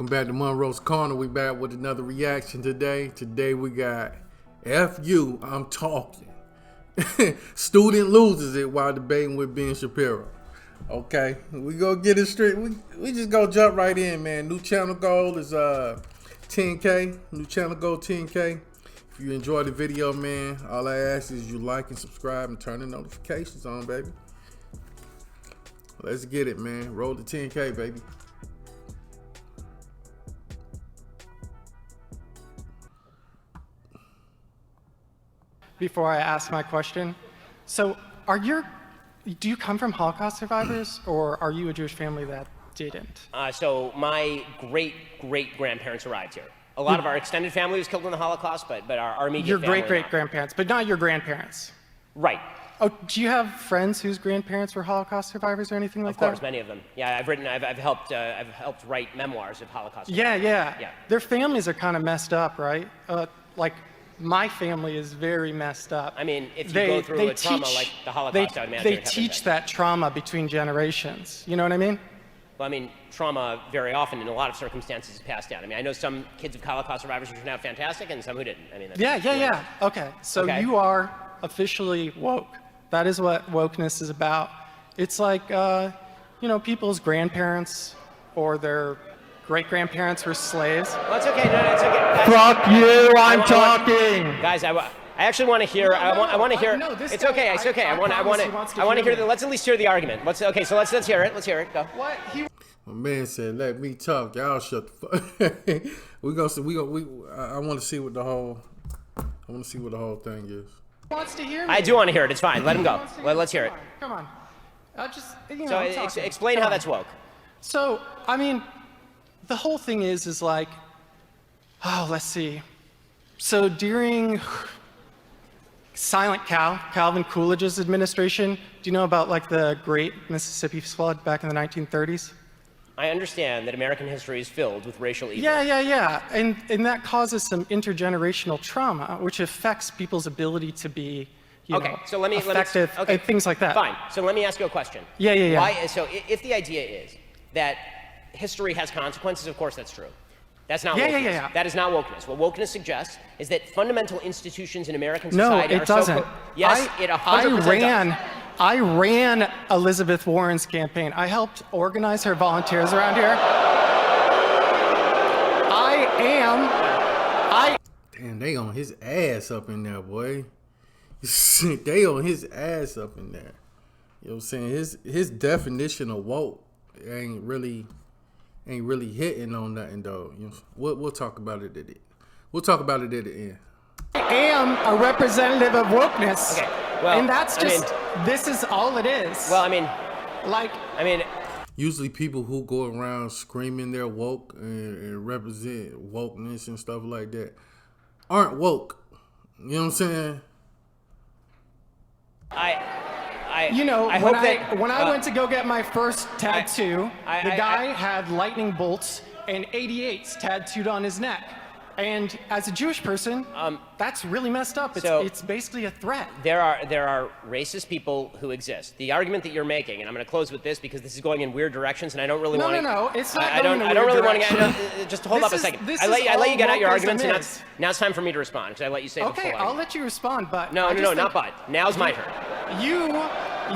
back to Munroe's Corner. We back with another reaction today. Today we got F you, I'm talking. Student loses it while debating with Ben Shapiro. Okay, we go get it straight. We just go jump right in, man. New channel goal is 10K. New channel goal 10K. If you enjoyed the video, man, all I ask is you like and subscribe and turn the notifications on, baby. Let's get it, man. Roll the 10K, baby. Before I ask my question, so do you come from Holocaust survivors, or are you a Jewish family that didn't? So my great-great-grandparents arrived here. A lot of our extended family was killed in the Holocaust, but our immediate your family... great-great-grandparents, but not your grandparents. Right. Oh, do you have friends whose grandparents were Holocaust survivors or anything like that? Of course, many of them. Yeah, I've helped write memoirs of Holocaust survivors. Yeah. Their families are kind of messed up, right? Like, my family is very messed up. I mean, if you go through a trauma like the Holocaust, I would imagine they teach that trauma between generations. You know what I mean? Well, I mean, trauma very often in a lot of circumstances is passed down. I mean, I know some kids of Holocaust survivors who turned out fantastic and some who didn't. I mean, that's yeah. Okay, so you are officially woke. That is what wokeness is about. It's like, you know, people's grandparents or their great-grandparents were slaves. Well, it's okay. No, it's okay. Guys, fuck you! I'm talking. Guys, I actually want to hear. I want to hear. No, it's okay. It's okay. I want to hear. Let's at least hear the argument. Let's hear it. Let's hear it. Go. What? My man said, "Let me talk. Y'all shut the fuck." I want to see what the whole. I want to see what the whole thing is. Wants to hear me. I do want to hear it. It's fine. Let him go. Let's hear it. Come on. I'll just. You know, so explain how that's woke. So I mean, the whole thing is like, oh, let's see. So during Silent Calvin Coolidge's administration, do you know about like the Great Mississippi Flood back in the 1930s? I understand that American history is filled with racial evil. Yeah. And that causes some intergenerational trauma, which affects people's ability to be, you know, so let me effective, things like that. Fine. So let me ask you a question. Yeah. Why? So if the idea is that history has consequences, of course that's true. That's not wokeness. Yeah. That is not wokeness. What wokeness suggests is that fundamental institutions in American society are so... No, it doesn't. Yes, it 100% does. I ran Elizabeth Warren's campaign. I helped organize her volunteers around here. Damn, they on his ass up in there, boy. They on his ass up in there. You know what I'm saying? His definition of woke ain't really hitting on nothing though. You know, we'll talk about it at the end. I am a representative of wokeness. Okay. Well, and that's just this is all it is. Well, I mean, usually people who go around screaming they're woke and represent wokeness and stuff like that aren't woke. You know what I'm saying? When I went to go get my first tattoo, the guy had lightning bolts and 88s tattooed on his neck. And as a Jewish person, that's really messed up. It's basically a threat. There are racist people who exist. The argument that you're making, and I'm going to close with this because this is going in weird directions, and I don't really want to. No, it's not. I don't really want to. Just hold up a second. I let you get out your arguments, and now it's time for me to respond because I let you say the full argument. Okay, I'll let you respond, but no, not but. Now's my turn.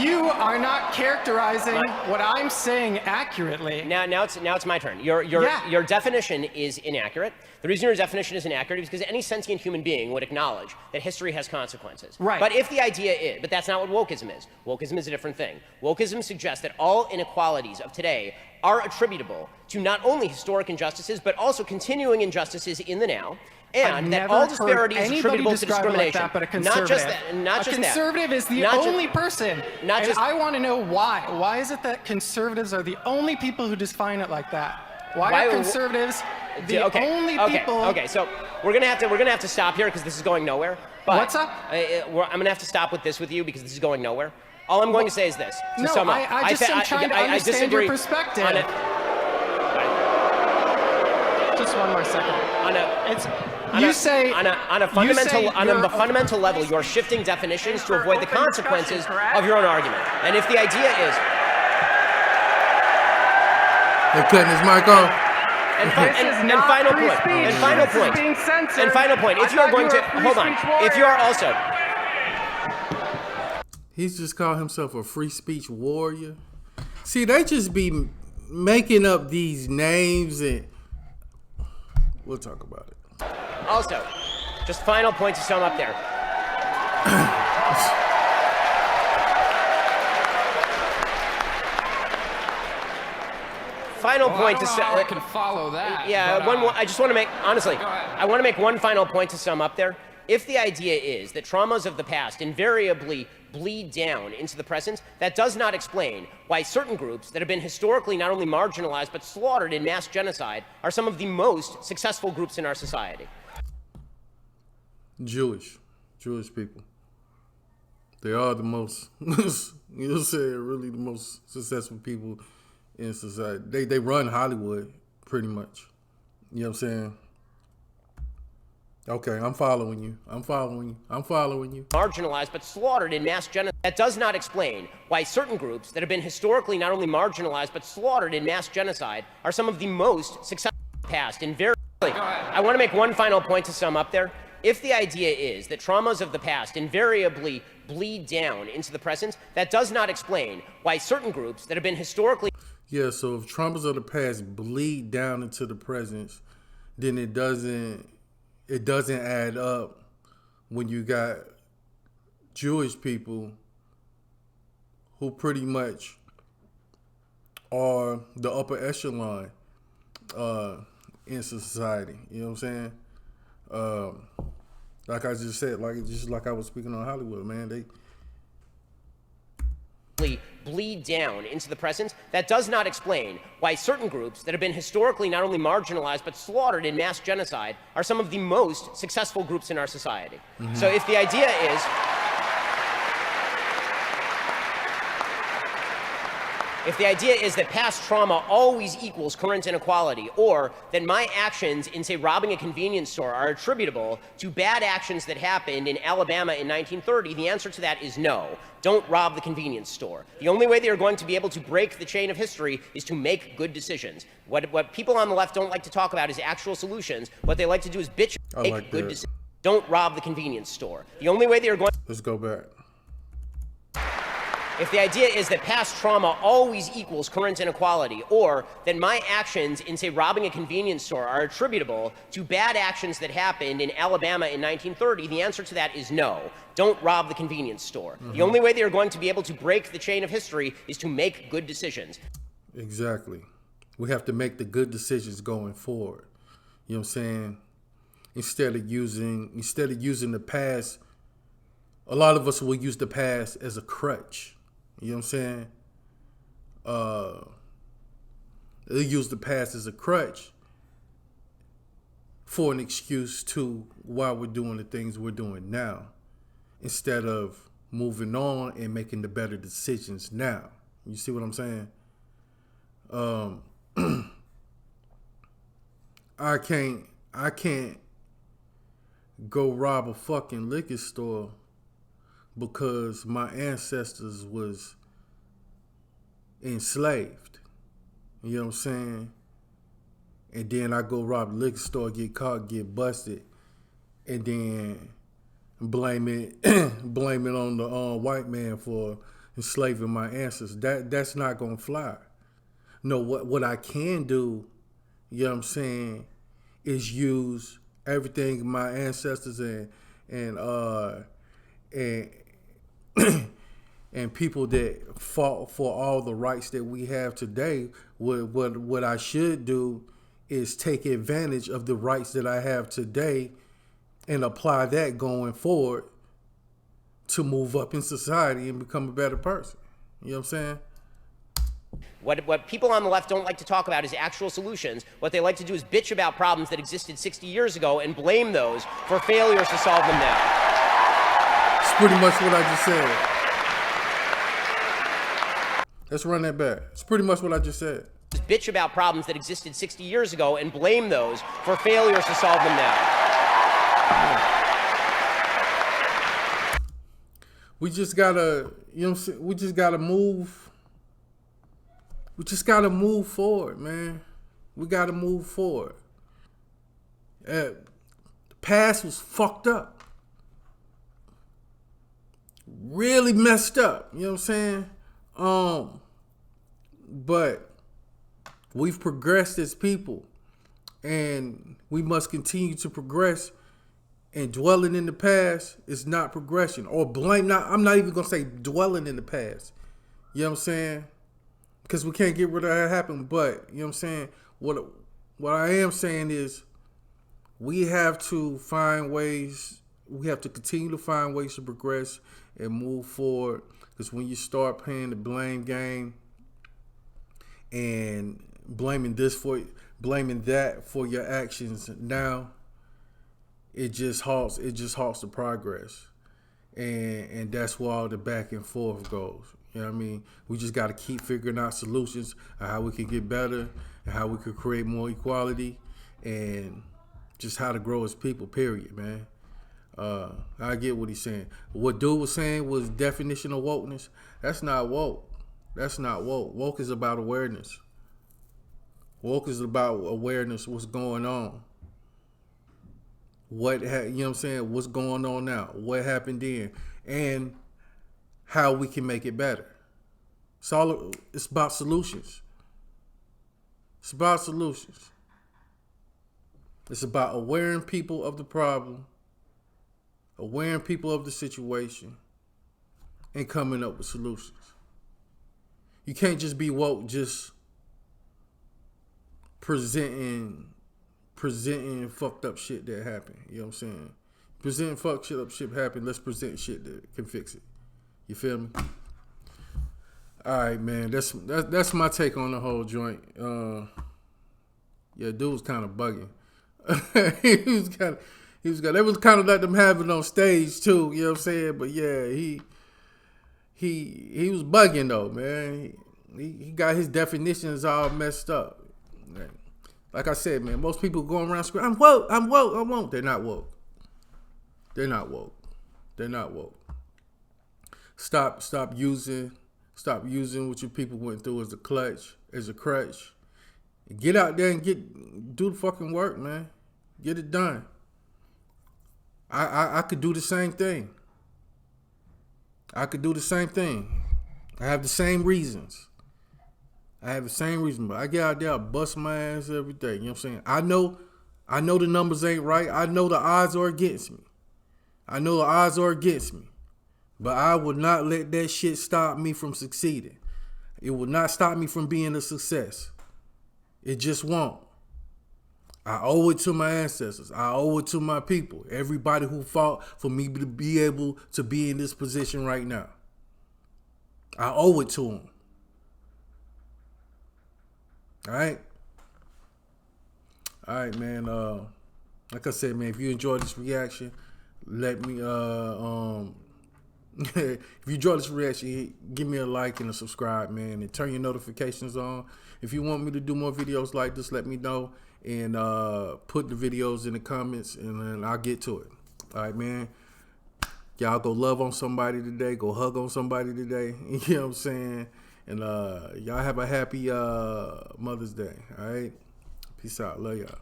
You are not characterizing what I'm saying accurately. Now it's my turn. Your definition is inaccurate. The reason your definition is inaccurate is because any sentient human being would acknowledge that history has consequences. Right. But if the idea is, but that's not what wokeism is. Wokeism is a different thing. Wokeism suggests that all inequalities of today are attributable to not only historic injustices, but also continuing injustices in the now. And that all disparity is attributable to discrimination. Like that, but a conservative. Not just that. A conservative is the only person. I want to know why. Why is it that conservatives are the only people who define it like that? Why are conservatives the only people? Okay, so we're gonna have to stop here because this is going nowhere. But what's up? I'm gonna have to stop with you because this is going nowhere. All I'm going to say is this. To sum up, I am trying to understand your perspective. Just one more second. On a fundamental level, you're shifting definitions to avoid the consequences of your own argument. And if the idea is... They're cutting his mic off. And This is and not final free point. speech. And final This is point. being censored. And final point. If you are going to hold on, if you are also, He's just called himself a free speech warrior. See, they just be making up these names, and we'll talk about it. also, just final point to sum up there. Final point I don't to know how I sum. can follow that. Yeah, but, one more. I just want to make, honestly, Go ahead. I want to make one final point to sum up there. If the idea is that traumas of the past invariably bleed down into the present, that does not explain why certain groups that have been historically not only marginalized but slaughtered in mass genocide are some of the most successful groups in our society. Jewish people. They are the most, you'll say, really the most successful people in society. They run Hollywood, pretty much. You know what I'm saying? Okay, I'm following you. Marginalized but slaughtered in mass genocide. That does not explain why certain groups that have been historically not only marginalized but slaughtered in mass genocide are some of the most successful in the past. I want to make one final point to sum up there. If the idea is that traumas of the past invariably bleed down into the present, that does not explain why certain groups that have been historically... Yeah, so if traumas of the past bleed down into the present, then it doesn't add up when you got Jewish people who pretty much are the upper echelon in society. You know what I'm saying? Like I just said, like I was speaking on Hollywood, man. They bleed down into the present, that does not explain why certain groups that have been historically not only marginalized but slaughtered in mass genocide are some of the most successful groups in our society. So if the idea is... If the idea is that past trauma always equals current inequality, or that my actions in, say, robbing a convenience store are attributable to bad actions that happened in Alabama in 1930, the answer to that is no. Don't rob the convenience store. The only way that you're going to be able to break the chain of history is to make good decisions. What people on the left don't like to talk about is actual solutions. What they like to do is bitch and make good decisions. Don't rob the convenience store. The only way that you're going... Let's go back. If the idea is that past trauma always equals current inequality, or that my actions in, say, robbing a convenience store are attributable to bad actions that happened in Alabama in 1930, the answer to that is no. Don't rob the convenience store. The only way that you're going to be able to break the chain of history is to make good decisions. Exactly. We have to make the good decisions going forward. You know what I'm saying? Instead of using the past, a lot of us will use the past as a crutch. You know what I'm saying? They'll use the past as a crutch for an excuse to why we're doing the things we're doing now, instead of moving on and making the better decisions now. You see what I'm saying? I can't go rob a fucking liquor store because my ancestors was enslaved. You know what I'm saying? And then I go rob a liquor store, get caught, get busted, and then blame it on the white man for enslaving my ancestors. That's not gonna fly. No, what I can do, you know what I'm saying, is use everything my ancestors and and people that fought for all the rights that we have today. What I should do is take advantage of the rights that I have today and apply that going forward to move up in society and become a better person. You know what I'm saying? What people on the left don't like to talk about is actual solutions. What they like to do is bitch about problems that existed 60 years ago and blame those for failures to solve them now. It's pretty much what I just said. Let's run that back. It's pretty much what I just said. Just bitch about problems that existed 60 years ago and blame those for failures to solve them now. We just gotta, you know what I'm saying? We just gotta move forward, man. We got to move forward. The past was fucked up. Really messed up. You know what I'm saying? But we've progressed as people. And we must continue to progress. And dwelling in the past is not progression. Or blame, I'm not even going to say dwelling in the past. You know what I'm saying? Because we can't get rid of that happen. But, you know what I'm saying? What I am saying is we have to find ways, we have to continue to find ways to progress and move forward. Because when you start playing the blame game and blaming that for your actions now, it just halts the progress. And that's where all the back and forth goes. You know what I mean? We just got to keep figuring out solutions on how we can get better and how we could create more equality and just how to grow as people, period, man. I get what he's saying. What dude was saying was definition of wokeness. That's not woke. That's not woke. Woke is about awareness. Woke is about awareness, what's going on. You know what I'm saying? What's going on now? What happened then? And how we can make it better. It's about solutions. It's about solutions. It's about awareing people of the problem, awareing people of the situation, and coming up with solutions. You can't just be woke just presenting fucked up shit that happened. You know what I'm saying? Presenting fucked up shit happened. Let's present shit that can fix it. You feel me? All right, man. That's my take on the whole joint. Yeah, dude was kind of bugging. He was kind of. It was kind of like them having on stage too. You know what I'm saying? But yeah, he was bugging though, man. He got his definitions all messed up. Like I said, man, most people going around screaming, I'm woke, I'm woke, I'm woke. They're not woke. They're not woke. They're not woke. Stop using what your people went through as a crutch. Get out there and do the fucking work, man. Get it done. I could do the same thing. I have the same reasons. But I get out there, I bust my ass every day. You know what I'm saying? I know the numbers ain't right. I know the odds are against me. But I would not let that shit stop me from succeeding. It will not stop me from being a success. It just won't. I owe it to my ancestors. I owe it to my people. Everybody who fought for me to be able to be in this position right now. I owe it to them. All right, man. Like I said, man, if you enjoyed this reaction, let me if you enjoyed this reaction, give me a like and a subscribe, man, and turn your notifications on. If you want me to do more videos like this, let me know and put the videos in the comments, and then I'll get to it. All right, man. Y'all go love on somebody today. Go hug on somebody today. You know what I'm saying? And y'all have a happy Mother's Day. All right? Peace out. Love y'all.